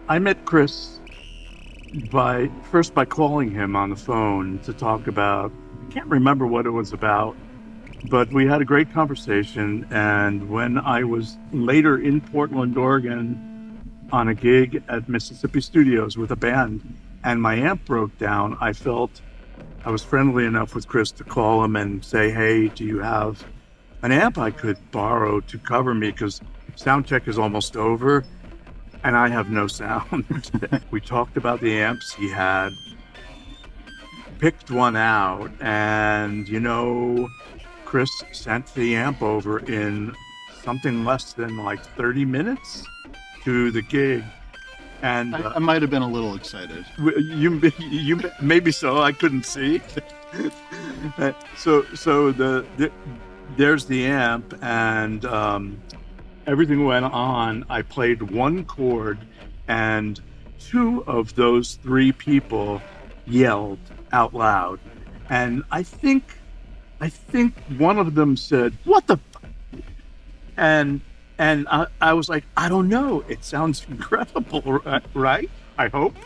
I met Chris first by calling him on the phone to talk about, I can't remember what it was about, but we had a great conversation. And when I was later in Portland, Oregon, on a gig at Mississippi Studios with a band, and my amp broke down, I felt I was friendly enough with Chris to call him and say, hey, do you have an amp I could borrow to cover me? Because sound check is almost over and I have no sound. We talked about the amps he had, picked one out, and Chris sent the amp over in something less than like 30 minutes to the gig. And I might have been a little excited. You maybe so. I couldn't see. So there's the amp, and everything went on. I played one chord, and two of those three people yelled out loud, and I think one of them said, "What the?" And I was like, I don't know. It sounds incredible, right? I hope.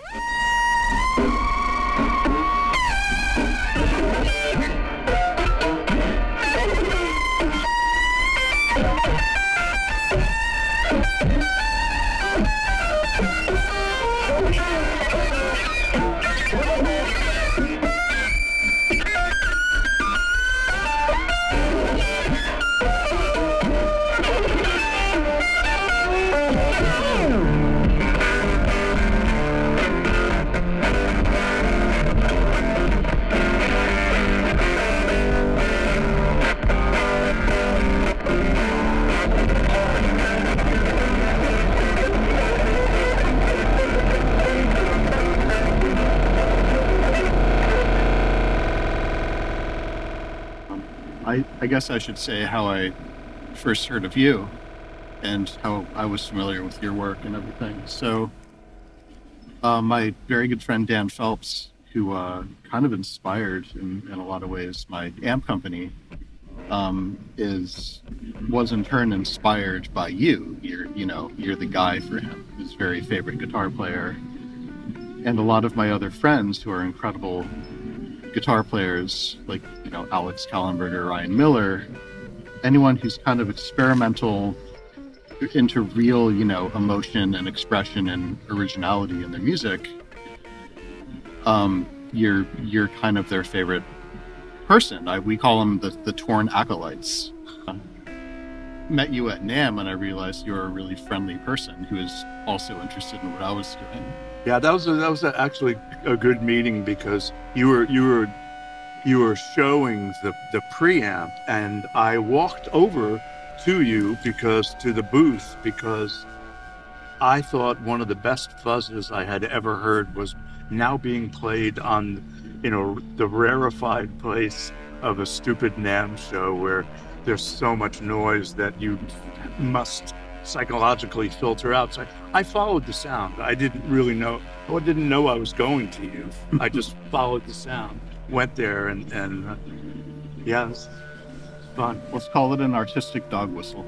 I guess I should say how I first heard of you and how I was familiar with your work and everything. So my very good friend Dan Phelps, who kind of inspired in a lot of ways my amp company, was in turn inspired by you. You're the guy for him, his very favorite guitar player. And a lot of my other friends who are incredible guitar players, like Alex Kallenberger, Ryan Miller, anyone who's kind of experimental into real emotion and expression and originality in their music, you're kind of their favorite person. We call them the Torn Acolytes. Met you at NAMM and I realized you're a really friendly person who is also interested in what I was doing. Yeah, that was actually a good meeting, because you were showing the preamp, and I walked over to the booth, because I thought one of the best fuzzes I had ever heard was now being played on the rarefied place of a stupid NAMM show where there's so much noise that you must psychologically filter out. So I followed the sound. I didn't really know. I didn't know I was going to you. I just followed the sound. Went there and yeah, it's fun. Let's call it an artistic dog whistle.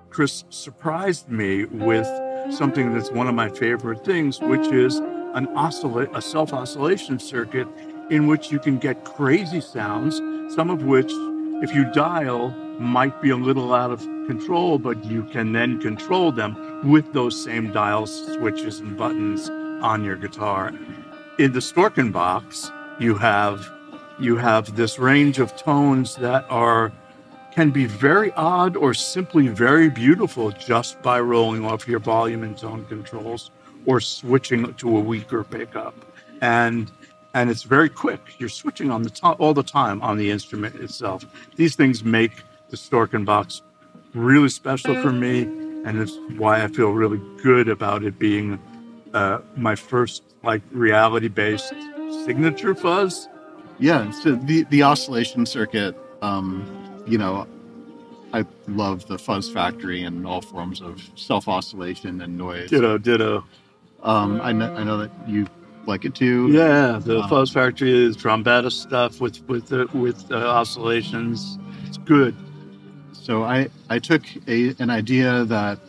Chris surprised me with something that's one of my favorite things, which is a self-oscillation circuit in which you can get crazy sounds, some of which, if you dial, might be a little out of control, but you can then control them with those same dial switches and buttons on your guitar. In the Storken box, you have this range of tones that can be very odd or simply very beautiful just by rolling off your volume and tone controls or switching to a weaker pickup. And it's very quick. You're switching on the top all the time on the instrument itself. These things make the Storken box really special for me, and it's why I feel really good about it being my first reality-based signature fuzz. Yeah, so the oscillation circuit, I love the Fuzz Factory and all forms of self-oscillation and noise. Ditto. I know that you like it too. Yeah, the Fuzz Factory is trombetta stuff with oscillations. It's good. So I took an idea that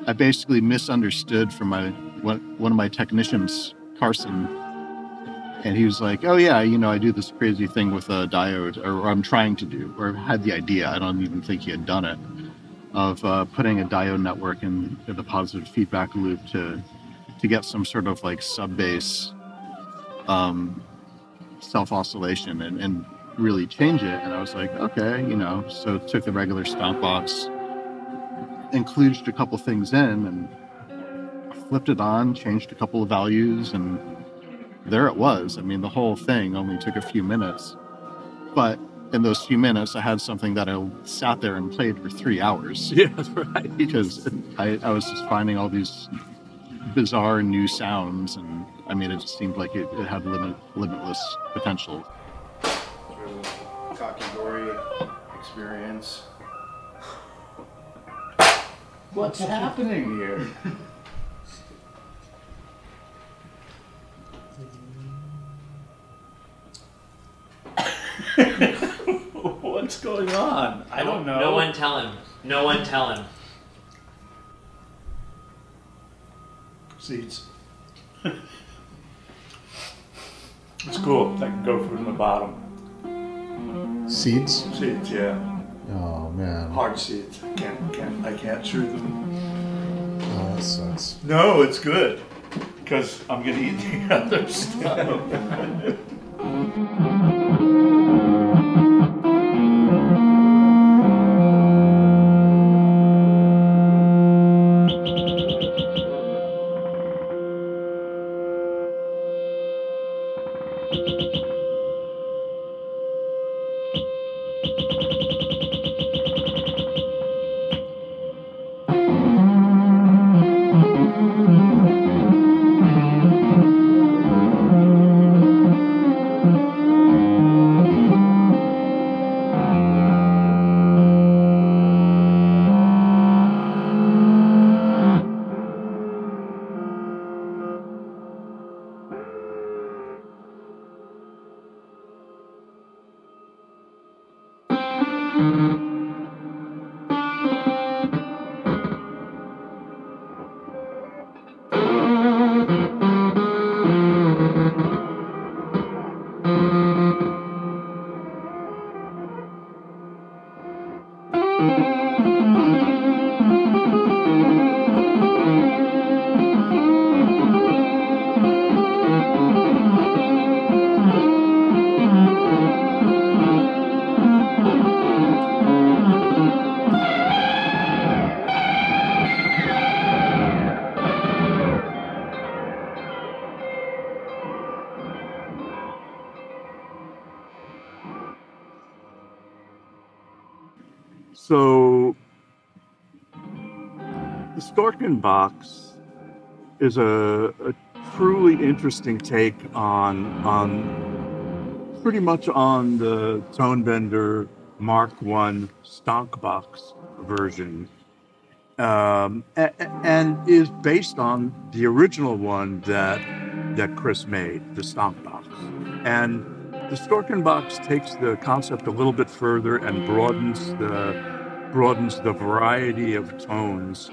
I basically misunderstood from one of my technicians, Carson. And he was like, oh yeah, I do this crazy thing with a diode, or I'm trying to do, or had the idea, I don't even think he had done it, of putting a diode network in the positive feedback loop to get some sort of sub-bass self-oscillation and really change it. And I was like, okay, so took the regular stomp box, included a couple things in and flipped it on, changed a couple of values, and there it was. I mean, the whole thing only took a few minutes, but in those few minutes, I had something that I sat there and played for 3 hours. Yeah, that's right. Because I was just finding all these bizarre new sounds, and I mean, it just seemed like it had limitless potential. Sort of Kakigori experience. What's happening here? What's going on? I don't know. No one tell him. No one tell him. Seeds. It's cool. I can go from the bottom. Seeds? Seeds, yeah. Oh man. Hard seeds. I can't chew them. Oh, that sucks. No, it's good. Because I'm gonna eat the other stuff. So the Storken box is a truly interesting take on pretty much on the Tonebender Mark I Stonk box version, and is based on the original one that Chris made, the Stonk box. And the Storken box takes the concept a little bit further and broadens the variety of tones,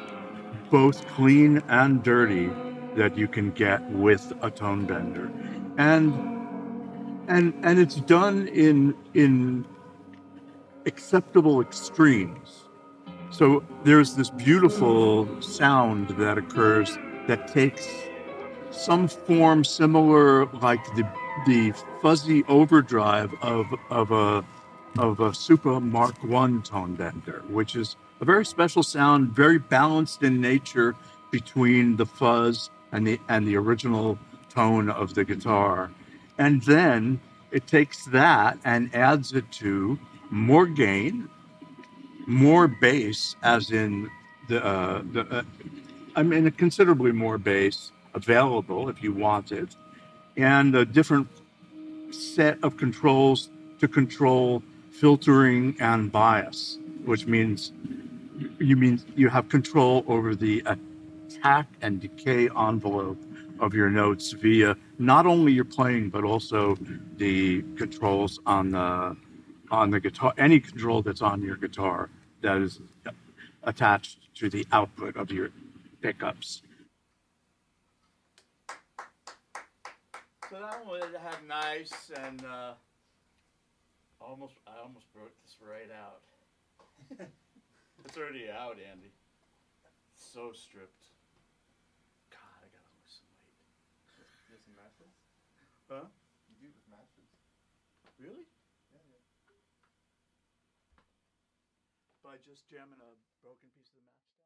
both clean and dirty, that you can get with a tone bender. And it's done in acceptable extremes. So there's this beautiful sound that occurs that takes some form similar, like the fuzzy overdrive of a Super Mark I tone bender, which is a very special sound, very balanced in nature between the fuzz and the original tone of the guitar. And then it takes that and adds it to more gain, more bass, as in I mean, considerably more bass available if you want it, and a different set of controls to control filtering and bias, which means you have control over the attack and decay envelope of your notes via not only your playing but also the controls on the guitar, any control that's on your guitar that is attached to the output of your pickups. So that one had nice, and I almost broke this right out. It's already out, Andy. So stripped. God, I gotta lose some weight. You have some matches? Huh? You do with matches. Really? Yeah. By just jamming a broken piece of the match.